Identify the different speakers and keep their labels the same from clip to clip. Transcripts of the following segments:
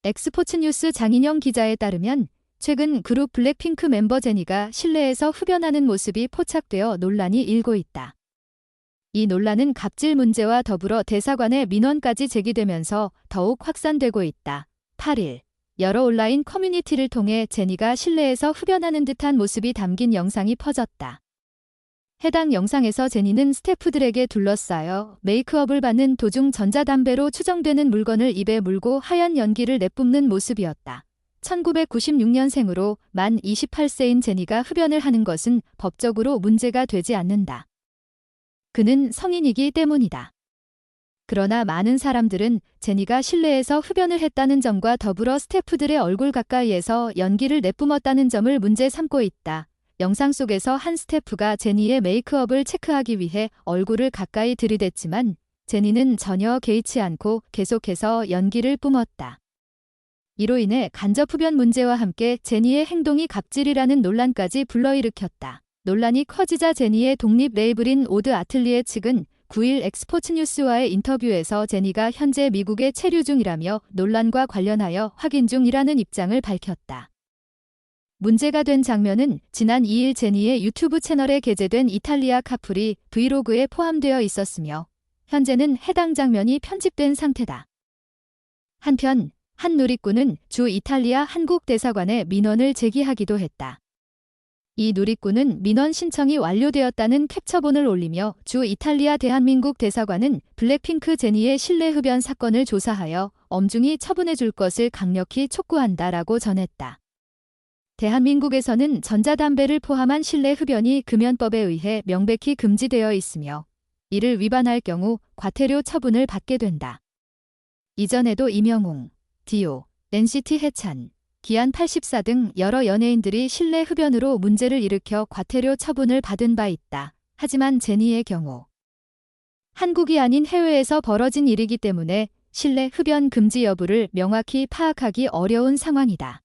Speaker 1: 엑스포츠뉴스 장인영 기자에 따르면 최근 그룹 블랙핑크 멤버 제니가 실내에서 흡연하는 모습이 포착되어 논란이 일고 있다. 이 논란은 갑질 문제와 더불어 대사관의 민원까지 제기되면서 더욱 확산되고 있다. 8일, 여러 온라인 커뮤니티를 통해 제니가 실내에서 흡연하는 듯한 모습이 담긴 영상이 퍼졌다. 해당 영상에서 제니는 스태프들에게 둘러싸여 메이크업을 받는 도중 전자담배로 추정되는 물건을 입에 물고 하얀 연기를 내뿜는 모습이었다. 1996년생으로 만 28세인 제니가 흡연을 하는 것은 법적으로 문제가 되지 않는다. 그는 성인이기 때문이다. 그러나 많은 사람들은 제니가 실내에서 흡연을 했다는 점과 더불어 스태프들의 얼굴 가까이에서 연기를 내뿜었다는 점을 문제 삼고 있다. 영상 속에서 한 스태프가 제니의 메이크업을 체크하기 위해 얼굴을 가까이 들이댔지만 제니는 전혀 개의치 않고 계속해서 연기를 뿜었다. 이로 인해 간접 흡연 문제와 함께 제니의 행동이 갑질이라는 논란까지 불러일으켰다. 논란이 커지자 제니의 독립 레이블인 오드 아틀리에 측은 9일 엑스포츠뉴스와의 인터뷰에서 제니가 현재 미국에 체류 중이라며 논란과 관련하여 확인 중이라는 입장을 밝혔다. 문제가 된 장면은 지난 2일 제니의 유튜브 채널에 게재된 이탈리아 카풀이 브이로그에 포함되어 있었으며 현재는 해당 장면이 편집된 상태다. 한편 한 누리꾼은 주 이탈리아 한국 대사관에 민원을 제기하기도 했다. 이 누리꾼은 민원 신청이 완료되었다는 캡처본을 올리며 주 이탈리아 대한민국 대사관은 블랙핑크 제니의 실내 흡연 사건을 조사하여 엄중히 처분해 줄 것을 강력히 촉구한다라고 전했다. 대한민국에서는 전자담배를 포함한 실내 흡연이 금연법에 의해 명백히 금지되어 있으며 이를 위반할 경우 과태료 처분을 받게 된다. 이전에도 이명웅, 디오, NCT 해찬, 기안84 등 여러 연예인들이 실내 흡연으로 문제를 일으켜 과태료 처분을 받은 바 있다. 하지만 제니의 경우 한국이 아닌 해외에서 벌어진 일이기 때문에 실내 흡연 금지 여부를 명확히 파악하기 어려운 상황이다.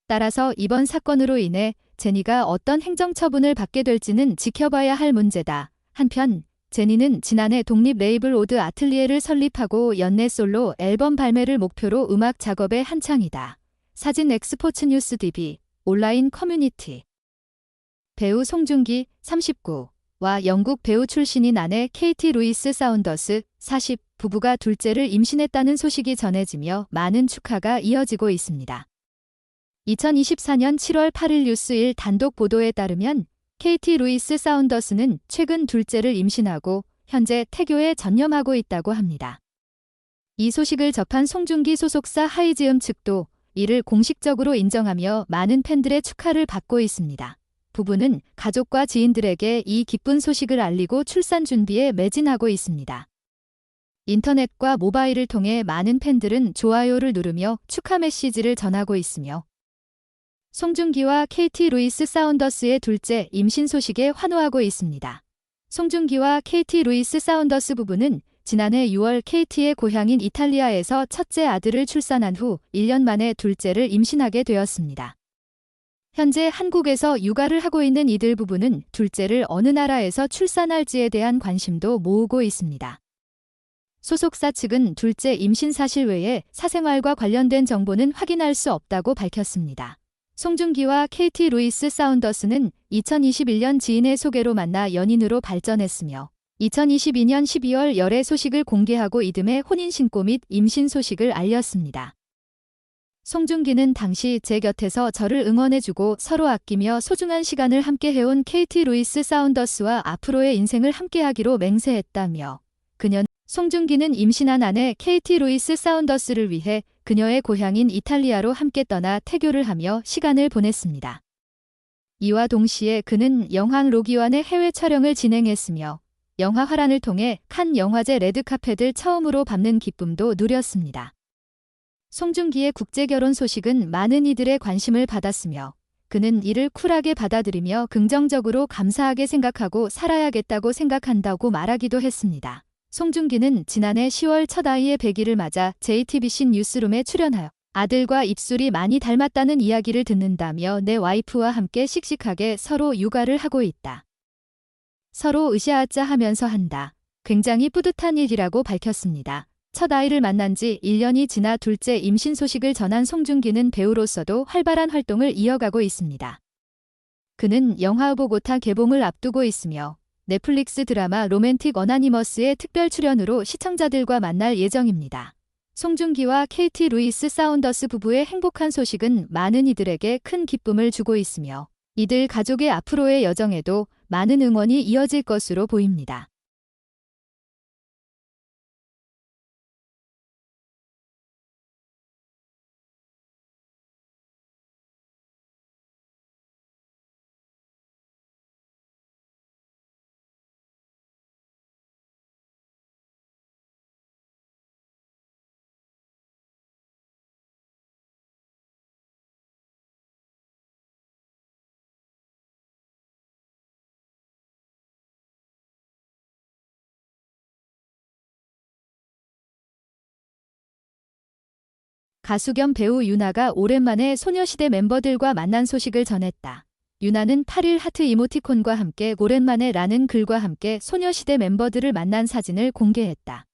Speaker 1: 따라서 이번 사건으로 인해 제니가 어떤 행정처분을 받게 될지는 지켜봐야 할 문제다. 한편 제니는 지난해 독립 레이블 오드 아틀리에를 설립하고 연내 솔로 앨범 발매를 목표로 음악 작업에 한창이다. 사진 엑스포츠뉴스 DB 온라인 커뮤니티 배우 송중기 39와 영국 배우 출신인 아내 케이티 루이스 사운더스 40 부부가 둘째를 임신했다는 소식이 전해지며 많은 축하가 이어지고 있습니다. 2024년 7월 8일 뉴스1 단독 보도에 따르면 케이티 루이스 사운더스는 최근 둘째를 임신하고 현재 태교에 전념하고 있다고 합니다. 이 소식을 접한 송중기 소속사 하이지음 측도 이를 공식적으로 인정하며 많은 팬들의 축하를 받고 있습니다. 부부는 가족과 지인들에게 이 기쁜 소식을 알리고 출산 준비에 매진하고 있습니다. 인터넷과 모바일을 통해 많은 팬들은 좋아요를 누르며 축하 메시지를 전하고 있으며 송중기와 케이티 루이스 사운더스의 둘째 임신 소식에 환호하고 있습니다. 송중기와 케이티 루이스 사운더스 부부는 지난해 6월 케이티의 고향인 이탈리아에서 첫째 아들을 출산한 후 1년 만에 둘째를 임신하게 되었습니다. 현재 한국에서 육아를 하고 있는 이들 부부는 둘째를 어느 나라에서 출산할지에 대한 관심도 모으고 있습니다. 소속사 측은 둘째 임신 사실 외에 사생활과 관련된 정보는 확인할 수 없다고 밝혔습니다. 송중기와 케이티 루이스 사운더스는 2021년 지인의 소개로 만나 연인으로 발전했으며 2022년 12월 열애 소식을 공개하고 이듬해 혼인신고 및 임신 소식을 알렸습니다. 송중기는 당시 제 곁에서 저를 응원해주고 서로 아끼며 소중한 시간을 함께 해온 케이티 루이스 사운더스와 앞으로의 인생을 함께하기로 맹세했다며 송중기는 임신한 아내 케이티 루이스 사운더스를 위해 그녀의 고향인 이탈리아로 함께 떠나 태교를 하며 시간을 보냈습니다. 이와 동시에 그는 영화 로기완의 해외 촬영을 진행했으며 영화 화란을 통해 칸 영화제 레드카펫을 처음으로 밟는 기쁨도 누렸습니다. 송중기의 국제결혼 소식은 많은 이들의 관심을 받았으며 그는 이를 쿨하게 받아들이며 긍정적으로 감사하게 생각하고 살아야겠다고 생각한다고 말하기도 했습니다. 송중기는 지난해 10월 첫 아이의 100일을 맞아 JTBC 뉴스룸에 출연하여 아들과 입술이 많이 닮았다는 이야기를 듣는다며 내 와이프와 함께 씩씩하게 서로 육아를 하고 있다. 서로 으쌰으쌰 하면서 한다. 굉장히 뿌듯한 일이라고 밝혔습니다. 첫 아이를 만난 지 1년이 지나 둘째 임신 소식을 전한 송중기는 배우로서도 활발한 활동을 이어가고 있습니다. 그는 영화 보고타 개봉을 앞두고 있으며 넷플릭스 드라마 로맨틱 어나니머스의 특별 출연으로 시청자들과 만날 예정입니다. 송중기와 KT 루이스 사운더스 부부의 행복한 소식은 많은 이들에게 큰 기쁨을 주고 있으며 이들 가족의 앞으로의 여정에도 많은 응원이 이어질 것으로 보입니다. 가수 겸 배우 유나가 오랜만에 소녀시대 멤버들과 만난 소식을 전했다. 유나는 8일 하트 이모티콘과 함께 오랜만에 라는 글과 함께 소녀시대 멤버들을 만난 사진을 공개했다.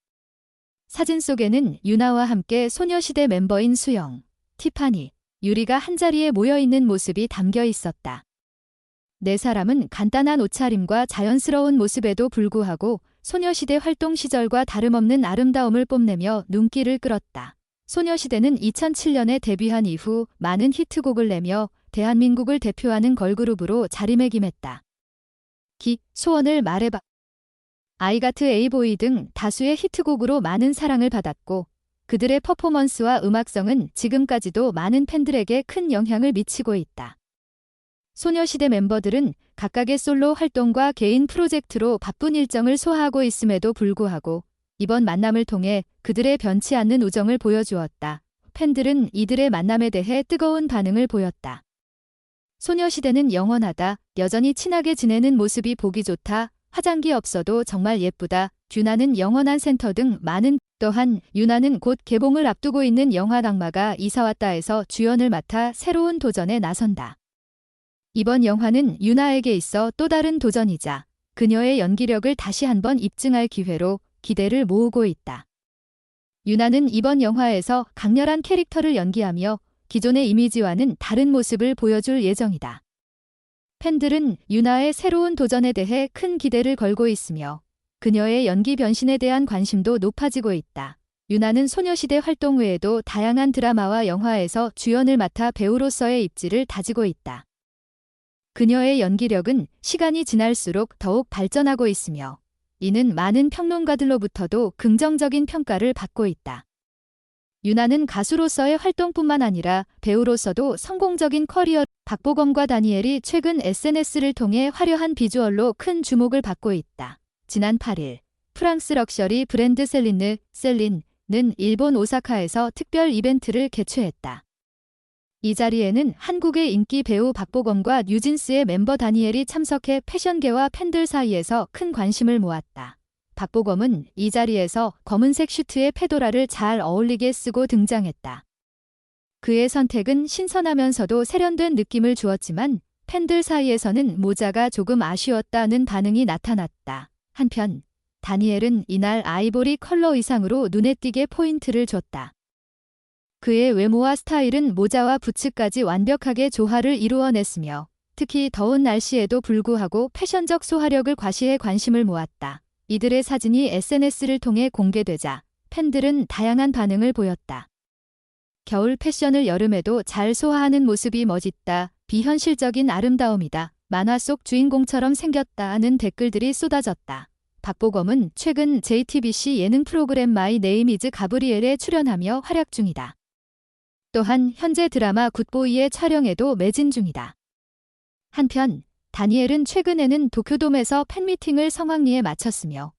Speaker 1: 사진 속에는 유나와 함께 소녀시대 멤버인 수영, 티파니, 유리가 한자리에 모여있는 모습이 담겨 있었다. 네 사람은 간단한 옷차림과 자연스러운 모습에도 불구하고 소녀시대 활동 시절과 다름없는 아름다움을 뽐내며 눈길을 끌었다. 소녀시대는 2007년에 데뷔한 이후 많은 히트곡을 내며 대한민국을 대표하는 걸그룹으로 자리매김했다. 소원을 말해봐, 아이가트 에이보이 등 다수의 히트곡으로 많은 사랑을 받았고 그들의 퍼포먼스와 음악성은 지금까지도 많은 팬들에게 큰 영향을 미치고 있다. 소녀시대 멤버들은 각각의 솔로 활동과 개인 프로젝트로 바쁜 일정을 소화하고 있음에도 불구하고 이번 만남을 통해 그들의 변치 않는 우정을 보여주었다. 팬들은 이들의 만남에 대해 뜨거운 반응을 보였다. 소녀시대는 영원하다. 여전히 친하게 지내는 모습이 보기 좋다. 화장기 없어도 정말 예쁘다. 유나는 영원한 센터 등 많은. 또한 유나는 곧 개봉을 앞두고 있는 영화 낙마가 이사왔다에서 주연을 맡아 새로운 도전에 나선다. 이번 영화는 유나에게 있어 또 다른 도전이자 그녀의 연기력을 다시 한번 입증할 기회로 기대를 모으고 있다. 유나는 이번 영화에서 강렬한 캐릭터를 연기하며 기존의 이미지와는 다른 모습을 보여줄 예정이다. 팬들은 유나의 새로운 도전에 대해 큰 기대를 걸고 있으며 그녀의 연기 변신에 대한 관심도 높아지고 있다. 유나는 소녀시대 활동 외에도 다양한 드라마와 영화에서 주연을 맡아 배우로서의 입지를 다지고 있다. 그녀의 연기력은 시간이 지날수록 더욱 발전하고 있으며 이는 많은 평론가들로부터도 긍정적인 평가를 받고 있다. 유나는 가수로서의 활동뿐만 아니라 배우로서도 성공적인 커리어. 박보검과 다니엘이 최근 SNS를 통해 화려한 비주얼로 큰 주목을 받고 있다. 지난 8일 프랑스 럭셔리 브랜드 셀린은 일본 오사카에서 특별 이벤트를 개최했다. 이 자리에는 한국의 인기 배우 박보검과 뉴진스의 멤버 다니엘이 참석해 패션계와 팬들 사이에서 큰 관심을 모았다. 박보검은 이 자리에서 검은색 슈트에 페도라를 잘 어울리게 쓰고 등장했다. 그의 선택은 신선하면서도 세련된 느낌을 주었지만 팬들 사이에서는 모자가 조금 아쉬웠다는 반응이 나타났다. 한편 다니엘은 이날 아이보리 컬러 의상으로 눈에 띄게 포인트를 줬다. 그의 외모와 스타일은 모자와 부츠까지 완벽하게 조화를 이루어냈으며 특히 더운 날씨에도 불구하고 패션적 소화력을 과시해 관심을 모았다. 이들의 사진이 SNS를 통해 공개되자 팬들은 다양한 반응을 보였다. 겨울 패션을 여름에도 잘 소화하는 모습이 멋있다. 비현실적인 아름다움이다. 만화 속 주인공처럼 생겼다는 댓글들이 쏟아졌다. 박보검은 최근 JTBC 예능 프로그램 마이 네임 이즈 가브리엘에 출연하며 활약 중이다. 또한 현재 드라마 굿보이의 촬영에도 매진 중이다. 한편 다니엘은 최근에는 도쿄돔에서 팬미팅을 성황리에 마쳤으며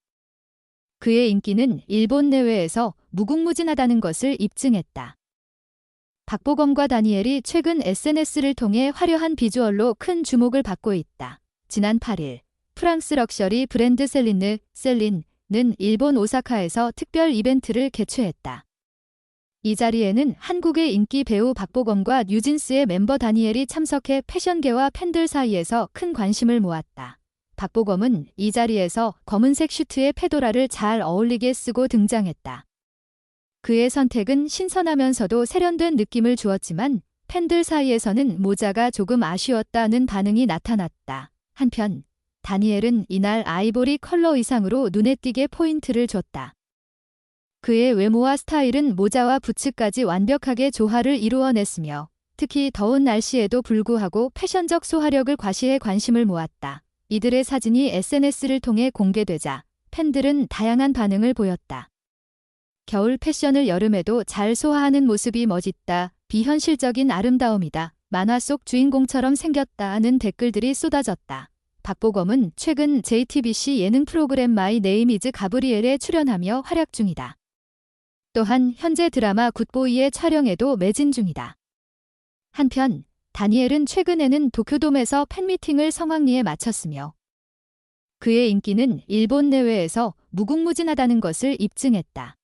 Speaker 1: 그의 인기는 일본 내외에서 무궁무진하다는 것을 입증했다. 박보검과 다니엘이 최근 SNS를 통해 화려한 비주얼로 큰 주목을 받고 있다. 지난 8일 프랑스 럭셔리 브랜드 셀린은 일본 오사카에서 특별 이벤트를 개최했다. 이 자리에는 한국의 인기 배우 박보검과 뉴진스의 멤버 다니엘이 참석해 패션계와 팬들 사이에서 큰 관심을 모았다. 박보검은 이 자리에서 검은색 슈트에 페도라를 잘 어울리게 쓰고 등장했다. 그의 선택은 신선하면서도 세련된 느낌을 주었지만 팬들 사이에서는 모자가 조금 아쉬웠다는 반응이 나타났다. 한편 다니엘은 이날 아이보리 컬러 의상으로 눈에 띄게 포인트를 줬다. 그의 외모와 스타일은 모자와 부츠까지 완벽하게 조화를 이루어냈으며 특히 더운 날씨에도 불구하고 패션적 소화력을 과시해 관심을 모았다. 이들의 사진이 SNS를 통해 공개되자 팬들은 다양한 반응을 보였다. 겨울 패션을 여름에도 잘 소화하는 모습이 멋있다. 비현실적인 아름다움이다. 만화 속 주인공처럼 생겼다는 댓글들이 쏟아졌다. 박보검은 최근 JTBC 예능 프로그램 마이 네임 이즈 가브리엘에 출연하며 활약 중이다. 또한 현재 드라마 굿보이의 촬영에도 매진 중이다. 한편 다니엘은 최근에는 도쿄돔에서 팬미팅을 성황리에 마쳤으며 그의 인기는 일본 내외에서 무궁무진하다는 것을 입증했다.